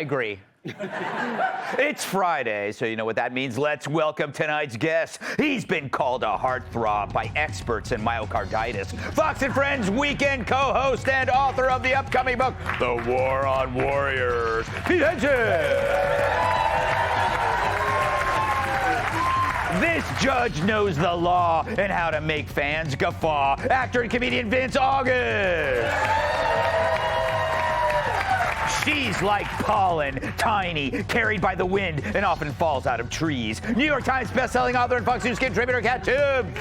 agree. It's Friday, so you know what that means. Let's welcome tonight's guest. He's been called a heartthrob by experts in myocarditis. Fox and Friends weekend co-host and author of the upcoming book, The War on Warriors, Pete Henson. This judge knows the law and how to make fans guffaw. Actor and comedian Vince August. She's like pollen, tiny, carried by the wind, and often falls out of trees. New York Times bestselling author and Fox News contributor Cat Tubes.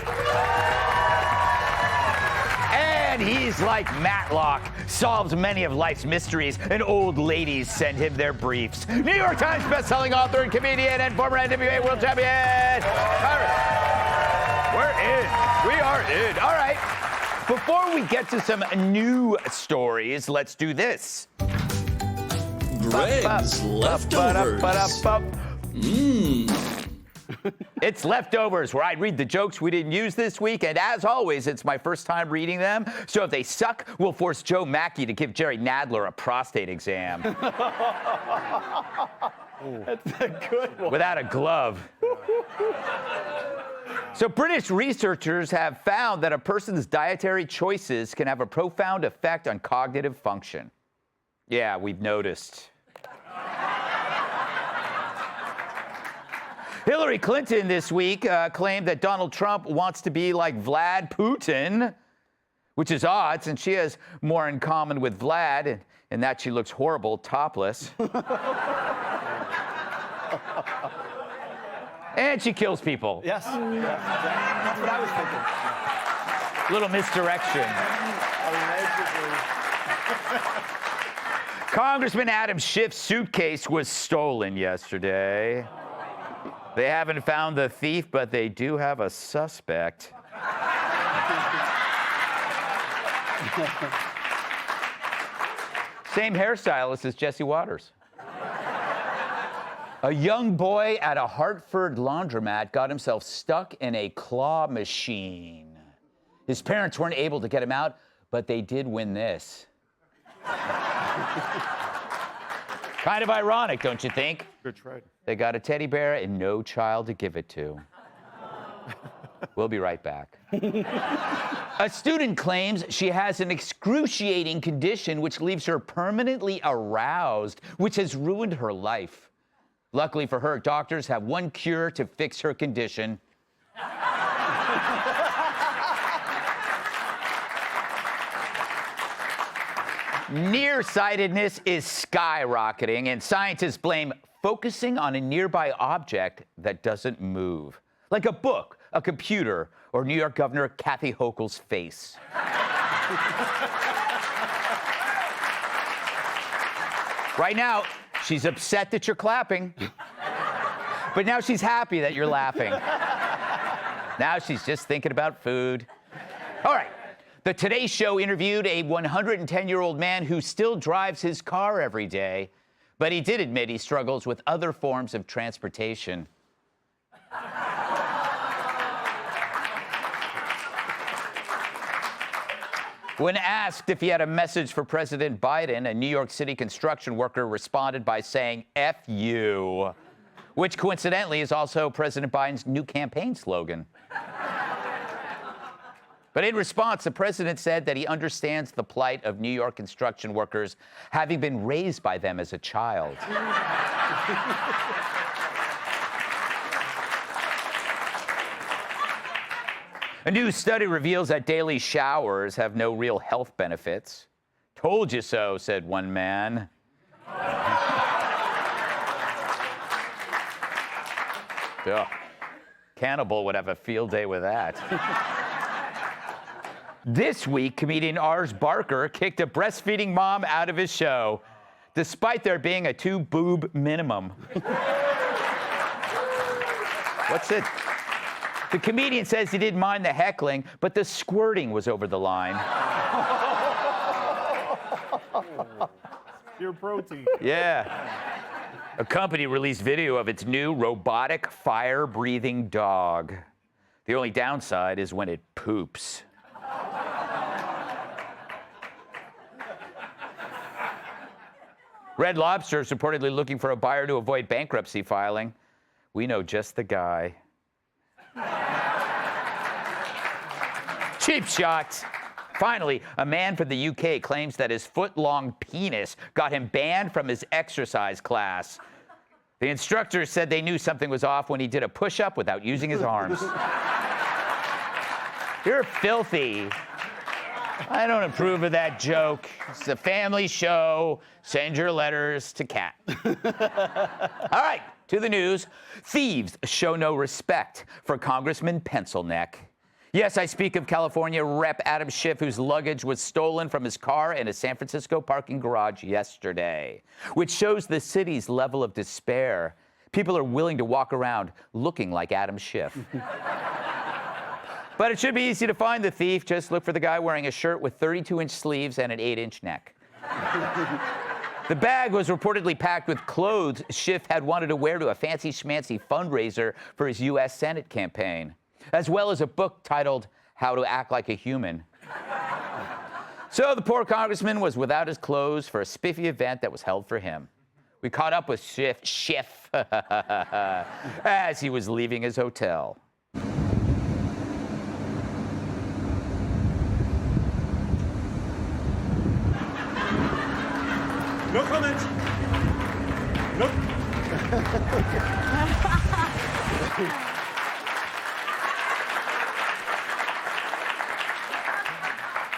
And he's like Matlock, solves many of life's mysteries, and old ladies send him their briefs. New York Times bestselling author and comedian and former NWA world champion. All right. We're in. We are in. All right. Before we get to some new stories, let's do this. Greg's leftovers. It's Leftovers, where I read the jokes we didn't use this week, and as always, it's my first time reading them, so if they suck, we'll force Joe Mackey to give Jerry Nadler a prostate exam. That's a good one. Without a glove. So British researchers have found that a person's dietary choices can have a profound effect on cognitive function. Yeah, we've noticed. Hillary Clinton this week claimed that Donald Trump wants to be like Vlad Putin, which is odd since she has more in common with Vlad in that she looks horrible topless. And she kills people. Yes. That's what I was thinking. Little misdirection. Congressman Adam Schiff's suitcase was stolen yesterday. They haven't found the thief, but they do have a suspect. Same hairstylist as Jesse Waters. A young boy at a Hartford laundromat got himself stuck in a claw machine. His parents weren't able to get him out, but they did win this. Kind of ironic, don't you think? Good try. They got a teddy bear and no child to give it to. We'll be right back. A student claims she has an excruciating condition which leaves her permanently aroused, which has ruined her life. Luckily for her, doctors have one cure to fix her condition. Nearsightedness is skyrocketing, and scientists blame focusing on a nearby object that doesn't move, like a book, a computer, or New York Governor Kathy Hochul's face. Right now, she's upset that you're clapping, but now she's happy that you're laughing. Now she's just thinking about food. All right. The Today Show interviewed a 110-year-old man who still drives his car every day, but he did admit he struggles with other forms of transportation. When asked if he had a message for President Biden, a New York City construction worker responded by saying, "F you," which coincidentally is also President Biden's new campaign slogan. But in response, the president said that he understands the plight of New York construction workers, having been raised by them as a child. A new study reveals that daily showers have no real health benefits. Told you so, said one man. Ugh. Cannibal would have a field day with that. This week, comedian Ars Barker kicked a breastfeeding mom out of his show, despite there being a 2-boob minimum. What's it? The comedian says he didn't mind the heckling, but the squirting was over the line. Pure protein. Yeah. A company released video of its new robotic fire-breathing dog. The only downside is when it poops. Red Lobster is reportedly looking for a buyer to avoid bankruptcy filing. We know just the guy. Cheap shot. Finally, a man from the UK claims that his foot-long penis got him banned from his exercise class. The instructor said they knew something was off when he did a push-up without using his arms. You're filthy. I don't approve of that joke. It's a family show. Send your letters to Kat. All right, to the news. Thieves show no respect for Congressman Pencilneck. Yes, I speak of California Rep. Adam Schiff, whose luggage was stolen from his car in a San Francisco parking garage yesterday, which shows the city's level of despair. People are willing to walk around looking like Adam Schiff. But it should be easy to find the thief. Just look for the guy wearing a shirt with 32-inch sleeves and an 8-inch neck. The bag was reportedly packed with clothes Schiff had wanted to wear to a fancy schmancy fundraiser for his U.S. Senate campaign, as well as a book titled How to Act Like a Human. So the poor congressman was without his clothes for a spiffy event that was held for him. We caught up with Schiff as he was leaving his hotel. No comment. Nope.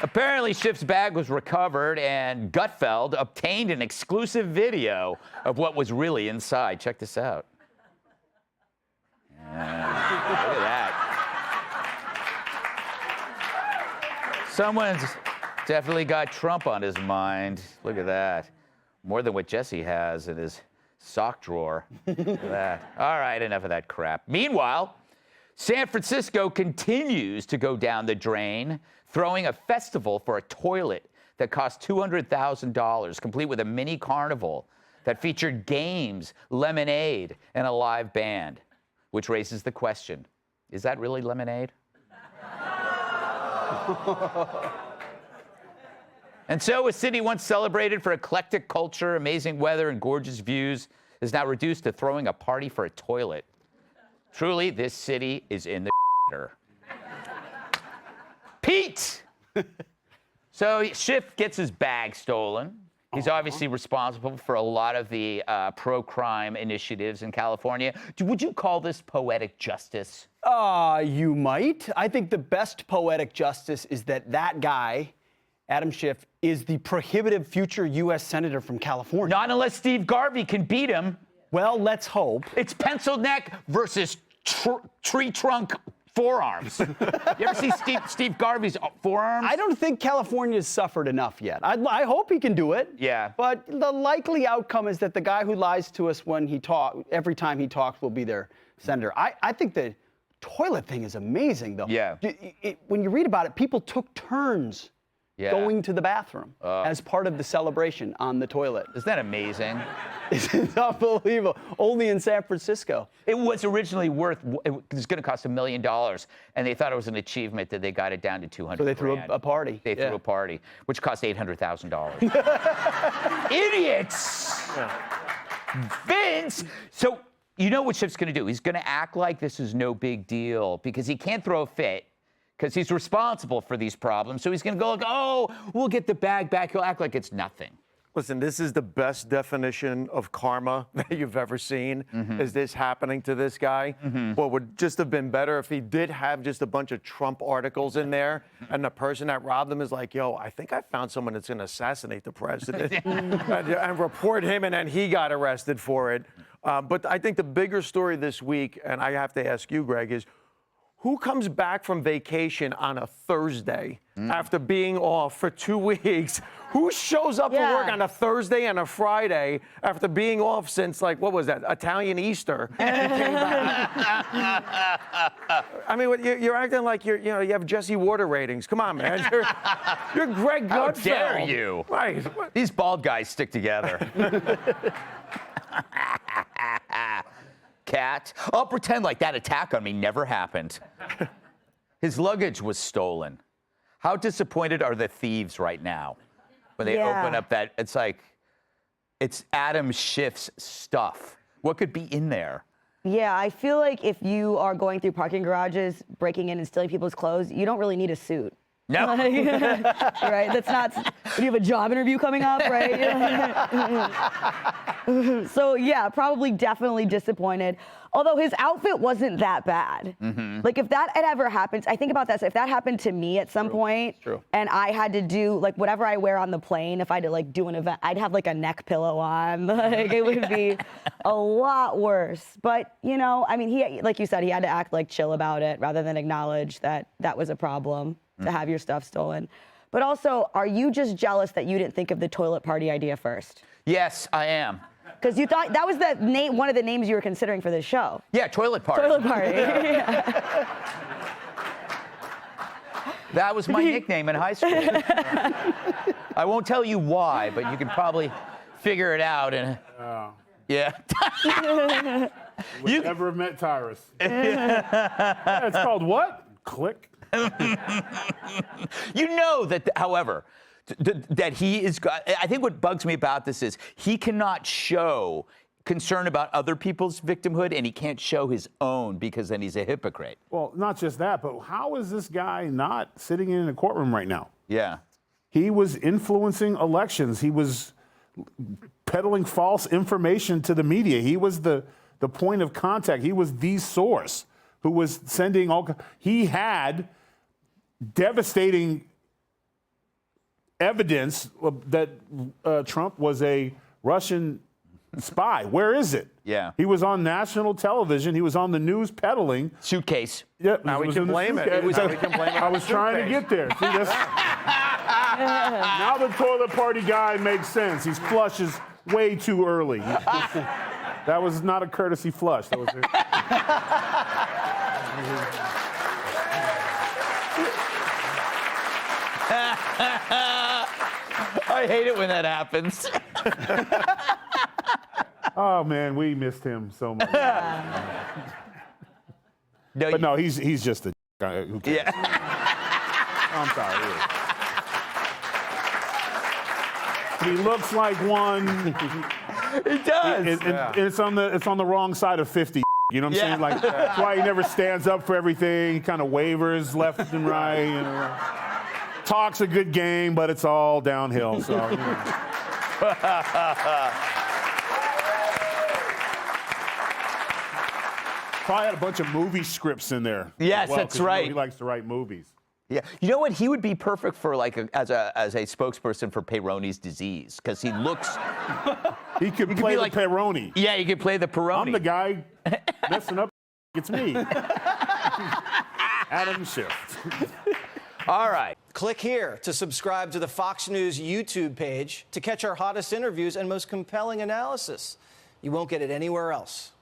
Apparently, Schiff's bag was recovered, and Gutfeld obtained an exclusive video of what was really inside. Check this out. Yeah, look at that. Someone's definitely got Trump on his mind. Look at that. More than what Jesse has in his sock drawer. Look at that. All right, enough of that crap. Meanwhile, San Francisco continues to go down the drain, throwing a festival for a toilet that cost $200,000, complete with a mini carnival that featured games, lemonade, and a live band, which raises the question, is that really lemonade? And so a city once celebrated for eclectic culture, amazing weather, and gorgeous views is now reduced to throwing a party for a toilet. Truly, this city is in the shitter. Pete! So Schiff gets his bag stolen. He's obviously responsible for a lot of the pro-crime initiatives in California. Would you call this poetic justice? You might. I think the best poetic justice is that guy, Adam Schiff, is the prohibitive future U.S. Senator from California. Not unless Steve Garvey can beat him. Well, let's hope. It's Pencilneck versus tree trunk forearms. You ever see Steve Garvey's forearms? I don't think California's suffered enough yet. I hope he can do it. Yeah. But the likely outcome is that the guy who lies to us every time he talks will be their senator. I think the toilet thing is amazing, though. Yeah. When you read about it, people took turns going to the bathroom as part of the celebration on the toilet. Isn't that amazing? It's unbelievable. Only in San Francisco. It was originally it was going to cost $1 million, and they thought it was an achievement that they got it down to $200,000. So they threw a party. They threw a party, which cost $800,000. Idiots! Yeah. Vince! So you know what Schiff's going to do? He's going to act like this is no big deal because he can't throw a fit, because he's responsible for these problems. So he's going to go like, oh, we'll get the bag back. He'll act like it's nothing. Listen, this is the best definition of karma that you've ever seen. Is this happening to this guy? What would just have been better if he did have just a bunch of Trump articles in there, and the person that robbed him is like, yo, I think I found someone that's going to assassinate the president, and report him, and then he got arrested for it. But I think the bigger story this week, and I have to ask you, Greg, is who comes back from vacation on a Thursday after being off for 2 weeks? Who shows up to work on a Thursday and a Friday after being off since, like, what was that, Italian Easter? And came back? I mean, you're acting like you have Jesse Water ratings. Come on, man. You're Greg Gutfeld. How dare you? Right. These bald guys stick together. Cat. I'll pretend like that attack on me never happened. His luggage was stolen. How disappointed are the thieves right now when they open up that? It's like, It's Adam Schiff's stuff. What could be in there? Yeah, I feel like if you are going through parking garages, breaking in and stealing people's clothes, you don't really need a suit. No. Right? That's not. You have a job interview coming up, right? So yeah, probably definitely disappointed. Although his outfit wasn't that bad. Like if that had ever happened, I think about that. So if that happened to me at some point, and I had to do like whatever I wear on the plane, if I had to like do an event, I'd have like a neck pillow on. Like it would be a lot worse. But you know, I mean, he, like you said, he had to act like chill about it rather than acknowledge that that was a problem to have your stuff stolen. But also, are you just jealous that you didn't think of the toilet party idea first? Yes, I am. Because you thought that was the name, one of the names you were considering for this show. Yeah, toilet party. Toilet party. Yeah. That was my nickname in high school. I won't tell you why, but you can probably figure it out. And yeah. You never met Tyrus. Yeah, it's called what? Click. You know that, however, that he is. I think what bugs me about this is he cannot show concern about other people's victimhood, and he can't show his own because then he's a hypocrite. Well, not just that, but how is this guy not sitting in a courtroom right now? Yeah. He was influencing elections. He was peddling false information to the media. He was the point of contact. He was the source who was sending all. He had devastating evidence that Trump was a Russian spy. Where is it? Yeah. He was on national television. He was on the news peddling. Suitcase. Yeah, Now we can blame it. I was trying to get there. See, that's, now the toilet party guy makes sense. He flushes way too early. That was not a courtesy flush. That was I hate it when that happens. Oh man, we missed him so much. No, But no, he's just a guy. Who cares? Yeah. I'm sorry. He looks like one. It does. And it's on the wrong side of 50. You know what I'm saying? Like that's why he never stands up for everything. He kind of wavers left and right. You know. Talks a good game, but it's all downhill. So. You know. Probably had a bunch of movie scripts in there. Yes, well, that's right. He likes to write movies. Yeah, you know what? He would be perfect for as a spokesperson for Peyronie's disease because he looks. He could play the Peroni. Yeah, he could play the Peroni. I'm the guy messing up. It's me, Adam Schiff. All right. Click here to subscribe to the Fox News YouTube page to catch our hottest interviews and most compelling analysis. You won't get it anywhere else.